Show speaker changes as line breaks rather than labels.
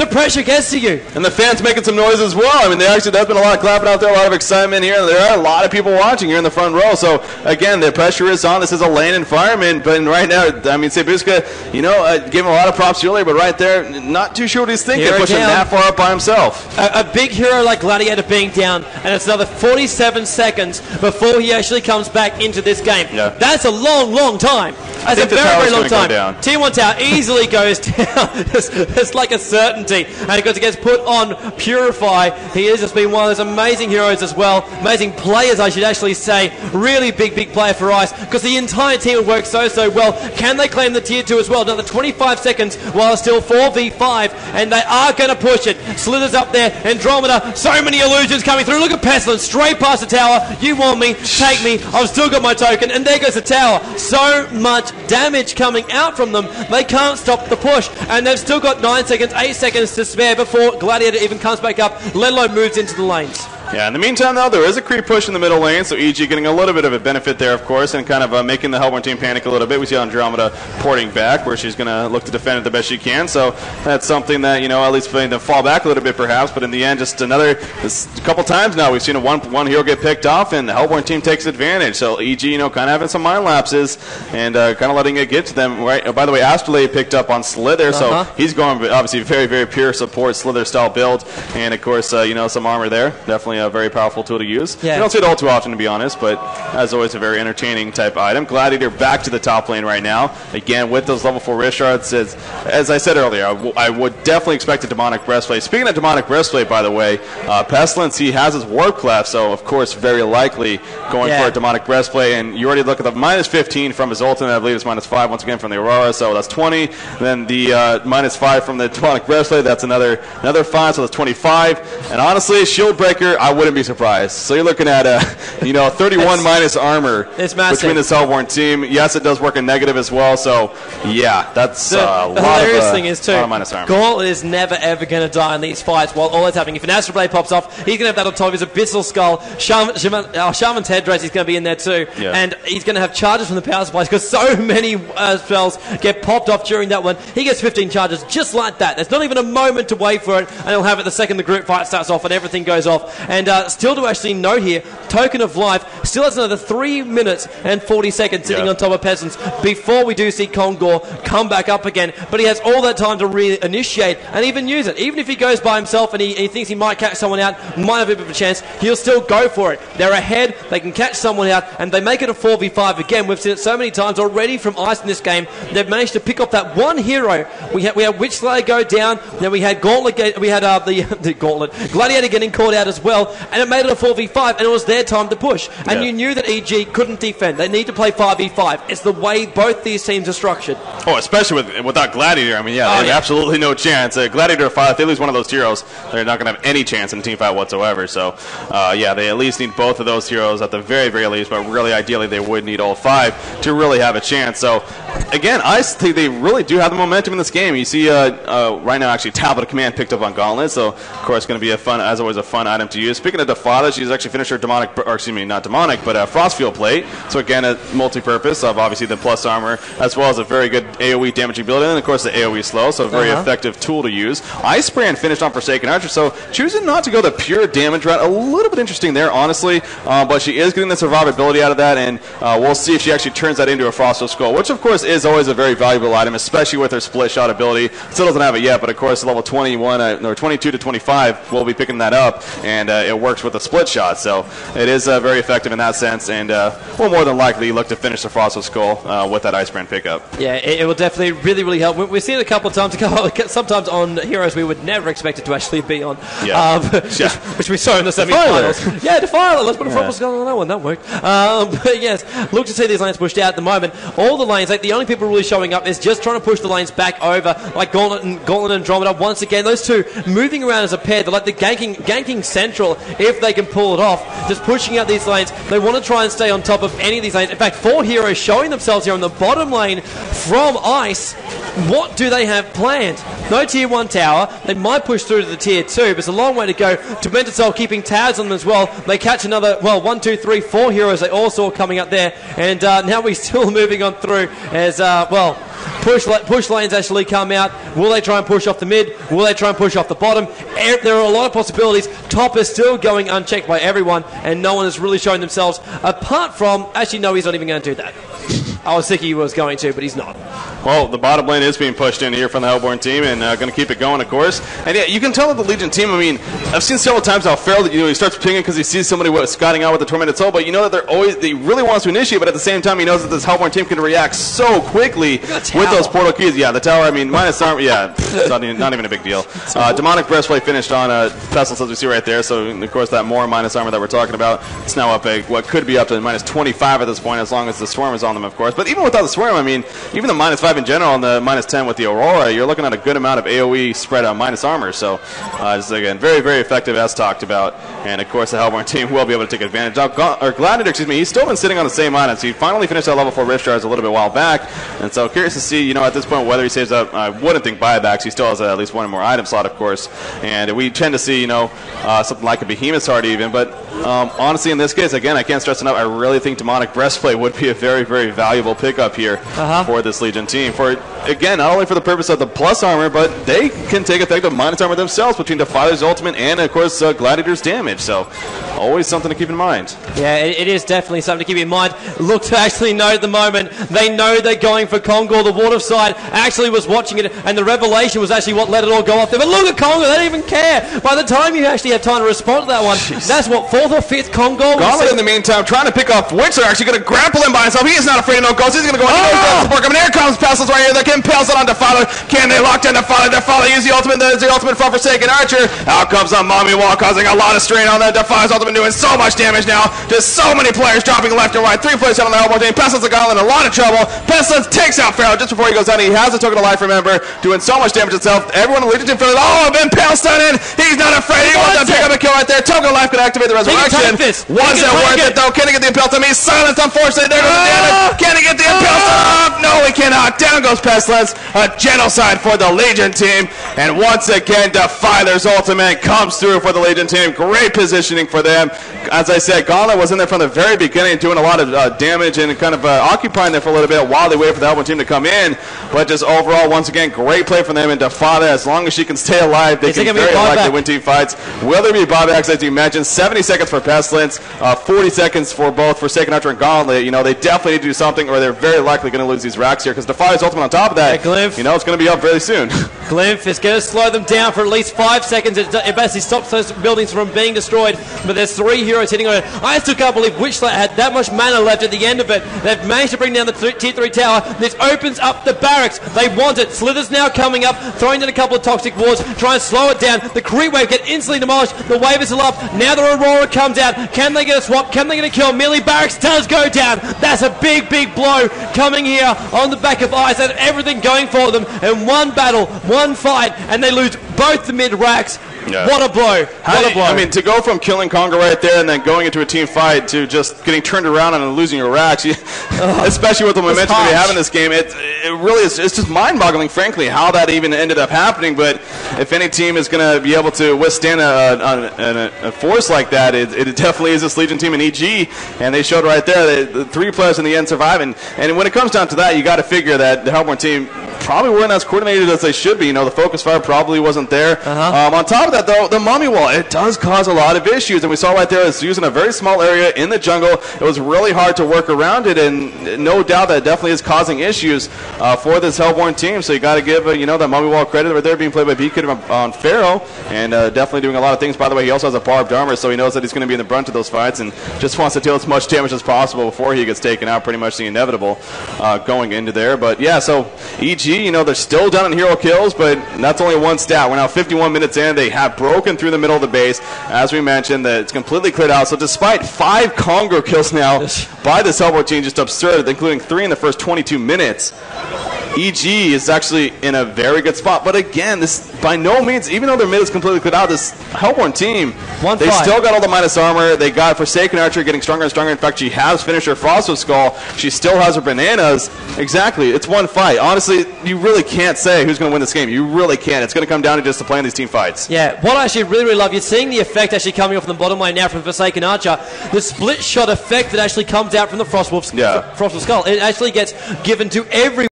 the pressure gets to you.
And the fans making some noise as well. I mean, there's been a lot of clapping out there, a lot of excitement here. There are a lot of people watching here in the front row. So, again, the pressure is on. This is a lane environment. But right now, I mean, Sebuska, gave him a lot of props earlier, but right there, not too sure what he's thinking, pushing that far up by himself.
A big hero like Gladiator being down, and it's another 47 seconds before he actually comes back into this game.
Yeah.
That's a long time. That's a very long time. Tier 1 tower easily goes down. It's like a certainty. And because it gets put on Purify, he has just been one of those amazing heroes as well. Amazing players, I should actually say. Really big player for Ice, because the entire team would work so well. Can they claim the tier 2 as well? Another 25 seconds while it's still 4v5, and they are going to push it. Slither's up there, Andromeda, so many illusions coming through. Look at Pestilence, straight past the tower. You want me, take me, I've still got my token, and there goes the tower. So much damage coming out from them, they can't stop the push, and they've still got 9 seconds, 8 seconds to spare before Gladiator even comes back up, let alone moves into the lanes.
Yeah, in the meantime, though, there is a creep push in the middle lane, so EG getting a little bit of a benefit there, of course, and kind of making the Hellborn team panic a little bit. We see Andromeda porting back, where she's going to look to defend it the best she can, so that's something that, at least playing to fall back a little bit, perhaps, but in the end, just a couple times now, we've seen one hero get picked off, and the Hellborn team takes advantage, so EG, kind of having some mind lapses, and kind of letting it get to them, right? Oh, by the way, Astrolabe picked up on Slither, so he's going, obviously, very, very pure support, Slither-style build, and, of course, some armor there, definitely a very powerful tool to use. Yeah. You don't see it all too often, to be honest, but as always, a very entertaining type item. Gladiator back to the top lane right now. Again, with those level 4 wrist shards, as I said earlier, I would definitely expect a Demonic Breastplate. Speaking of Demonic Breastplate, by the way, Pestilence, he has his Warp Clef, so of course, very likely going for a Demonic Breastplate, and you already look at the minus 15 from his ultimate, I believe it's minus 5 once again from the Aurora, so that's 20. Then the minus 5 from the Demonic Breastplate, that's another 5, so that's 25. And honestly, Shield Breaker, I wouldn't be surprised. So you're looking at 31 minus armor between this Hellborn team. Yes, it does work in negative as well. So yeah, that's a lot of
hilarious thing is too,
minus armor.
Gauntlet is never ever going to die in these fights while all that's happening. If an Astral Blade pops off, he's going to have that on top of his Abyssal Skull. Shaman's Headdress is going to be in there too, and he's going to have charges from the power supplies because so many spells get popped off during that one. He gets 15 charges just like that. There's not even a moment to wait for it, and he'll have it the second the group fight starts off and everything goes off. And still to actually note here, Token of Life still has another 3 minutes and 40 seconds sitting on top of Peasants before we do see Kongor come back up again. But he has all that time to re-initiate and even use it. Even if he goes by himself and he thinks he might catch someone out, might have a bit of a chance, he'll still go for it. They're ahead, they can catch someone out, and they make it a 4v5 again. We've seen it so many times already from Ice in this game. They've managed to pick off that one hero. We had Witchslayer go down, then we had Gauntlet, we had the Gauntlet, Gladiator getting caught out as well, and it made it a 4v5, and it was their time to push. And you knew that EG couldn't defend. They need to play 5v5. It's the way both these teams are structured.
Oh, especially without Gladiator. I mean, they have absolutely no chance. Gladiator 5, if they lose one of those heroes, they're not going to have any chance in a team fight whatsoever. So, they at least need both of those heroes at the very, very least, but really, ideally, they would need all 5 to really have a chance. So, again, I think they really do have the momentum in this game. You see right now, actually, Tablet of Command picked up on Gauntlet, so, of course, going to be as always, a fun item to use. Speaking of Defada, she's actually finished her Frostfield plate. So again, a multi-purpose of obviously the plus armor, as well as a very good AoE damaging ability, and of course the AoE slow, so a very effective tool to use. Ice Brand finished on Forsaken Archer, so choosing not to go the pure damage route, a little bit interesting there, honestly, but she is getting the survivability out of that, and we'll see if she actually turns that into a Frostfield Skull, which of course is always a very valuable item, especially with her split shot ability. Still doesn't have it yet, but of course level 21 or 22 to 25, we'll be picking that up, and it works with a split shot, so it is very effective in that sense, and we'll more than likely look to finish the Frostfield Skull with that Ice Brand pickup. Yeah,
it will definitely really help. We've seen it a couple of times, sometimes on heroes we would never expect it to actually be on, which we saw in the semi-finals. Defiler, let's put a Frostfield Skull on that one, that worked. But yes, look to see these lanes pushed out at the moment. All the lanes, the only people really showing up is just trying to push the lanes back over, like Gauntlet and Andromeda. Once again, those two moving around as a pair. They're like the ganking central if they can pull it off. Just pushing out these lanes. They want to try and stay on top of any of these lanes. In fact, 4 heroes showing themselves here on the bottom lane from Ice. What do they have planned? No tier 1 tower. They might push through to the tier 2, but it's a long way to go. Tormented Soul keeping tabs on them as well. They catch another, 1, 2, 3, 4 heroes they all saw coming up there. And now we're still moving on through as, Push lanes actually come out. Will they try and push off the mid? Will they try and push off the bottom? There are a lot of possibilities. Top is still going unchecked by everyone, and no one has really shown themselves, apart from... Actually, no, he's not even going to do that. I was thinking he was going to, but he's not.
Well, the bottom lane is being pushed in here from the Hellborn team, and going to keep it going, of course. And yeah, you can tell that the Legion team, I mean, I've seen several times how Farrell, he starts pinging because he sees somebody scouting out with the Tormented Soul, but you know that he really wants to initiate, but at the same time, he knows that this Hellborn team can react so quickly with those portal keys. Yeah, the tower, I mean, minus armor, yeah, it's not even a big deal. Demonic Breastplate finished on Pestilence, as we see right there, so of course that more minus armor that we're talking about, it's now up what could be up to minus 25 at this point, as long as the Swarm is on them, of course. But even without the Swarm, I mean, even the minus 5 in general and the minus 10 with the Aurora, you're looking at a good amount of AoE spread on minus armor. So, just again, very, very effective as talked about. And of course, the Hellborn team will be able to take advantage. Gladiator, excuse me, he's still been sitting on the same island. So he finally finished that level 4 Rift Jars a little bit while back. And so, curious to see, at this point, whether he saves up. I wouldn't think buybacks. He still has at least one more item slot, of course. And we tend to see, something like a Behemoth's Heart even. But honestly, in this case, again, I can't stress enough. I really think Demonic Breastplate would be a very, very valuable pickup here for this Legion team. Again, not only for the purpose of the plus armor, but they can take effective minus armor themselves between Defiler's ultimate and, of course, Gladiator's damage. So, always something to keep in mind.
Yeah, it is definitely something to keep in mind. Look to actually know at the moment, they know they're going for Kongor. The water side actually was watching it, and the revelation was actually what let it all go off there. But look at Kongor, they don't even care. By the time you actually have time to respond to that one, that's what, 4th or 5th Kongor?
Gauntlet in the meantime, trying to pick off Witcher, actually going to grapple him by himself. He is not afraid of no ghosts. He's going to go into support. I mean, here comes Pestilence right here. They can impales it on Defiler. Can they lock down Defiler? Defiler use the ultimate. There's the ultimate from Forsaken Archer. Out comes a Mommy Wall, causing a lot of strain on that. Defiler's ultimate doing so much damage now. Just so many players dropping left and right. 3 players out on the Hellborn team. Pestilence and Gauntlet in a lot of trouble. Pestilence takes out Pharaoh just before he goes down. He has a token of life, remember, doing so much damage itself. Everyone in the Legion team feeling, impale stun in. He's not afraid. He wants to pick up a kill right there. Token of life can activate the resurrection. Was it worth it though? Can he get the impale to me? Silenced, unfortunately. There goes the damage. Can he get the impale to No, he cannot. Down goes Pestilence. A genocide for the Legion team. And once again, Defiler's ultimate comes through for the Legion team. Great positioning for them. As I said, Gauntlet was in there from the very beginning, doing a lot of damage and kind of occupying there for a little bit while they wait for the Hellborn team to come in. But just overall, once again, great play from them. And Defiler, as long as she can stay alive, they can very likely win team fights. Will there be buybacks, as you mentioned? 70 seconds for Pestilence, 40 seconds for both Forsaken Archer and Gauntlet. They definitely need to do something, or they're very likely going to lose these racks here, because Defiler's ultimate on top of that,
Glymph.
It's going to be up very soon.
Glymph is going to slow them down for at least 5 seconds. It basically stops those buildings from being destroyed, but there's 3 heroes hitting on it. I still can't believe Witchlet had that much mana left at the end of it. They've managed to bring down the tier 3 tower. This opens up the barracks. They want it. Slither's now coming up, throwing in a couple of toxic wards, trying to slow it down. The creep wave get instantly demolished. The wave is still up. Now the Aurora comes out. Can they get a swap? Can they get a kill? Melee barracks does go down. That's a big, big blow coming here on the back of Ice. And everything going for them in one battle, one fight, and they lose both the mid racks. Yeah. What a blow. What a blow.
I mean, to go from killing Conga right there and then going into a team fight to just getting turned around and losing your racks, especially with the momentum that you have in this game, it really is, it's just mind-boggling, frankly, how that even ended up happening. But if any team is going to be able to withstand a force like that, it definitely is this Legion team in EG, and they showed right there that the 3 players in the end survive. And when it comes down to that, you got to figure that the Hellborn team probably weren't as coordinated as they should be. The focus fire probably wasn't there. On top of that, though, the Mummy Wall, it does cause a lot of issues, and we saw right there it's using a very small area in the jungle. It was really hard to work around it, and no doubt that definitely is causing issues for this Hellborn team. So you got to give that Mummy Wall credit right there, being played by Beacon on Pharaoh, and definitely doing a lot of things. By the way, he also has a barbed armor, so he knows that he's going to be in the brunt of those fights, and just wants to deal as much damage as possible before he gets taken out. Pretty much the inevitable going into there. But yeah, so EG, they're still down in hero kills, but that's only one stat. We're now 51 minutes in. They have broken through the middle of the base. As we mentioned, that it's completely cleared out. So despite 5 Congo kills now by this Hellborn team, just absurd, including 3 in the first 22 minutes, EG is actually in a very good spot. But again, this by no means, even though their mid is completely cleared out, this Hellborn team, they still got all the minus armor. They got Forsaken Archer getting stronger and stronger. In fact, she has finished her Frostwood Skull. She still has her bananas. Exactly. It's one fight. Honestly, you really can't say who's going to win this game. You really can't. It's going to come down to just to playing these team fights.
Yeah, what I actually really, really love, you're seeing the effect actually coming off from the bottom lane now from Forsaken Archer. The split shot effect that actually comes out from the Frostwolf Skull. It actually gets given to every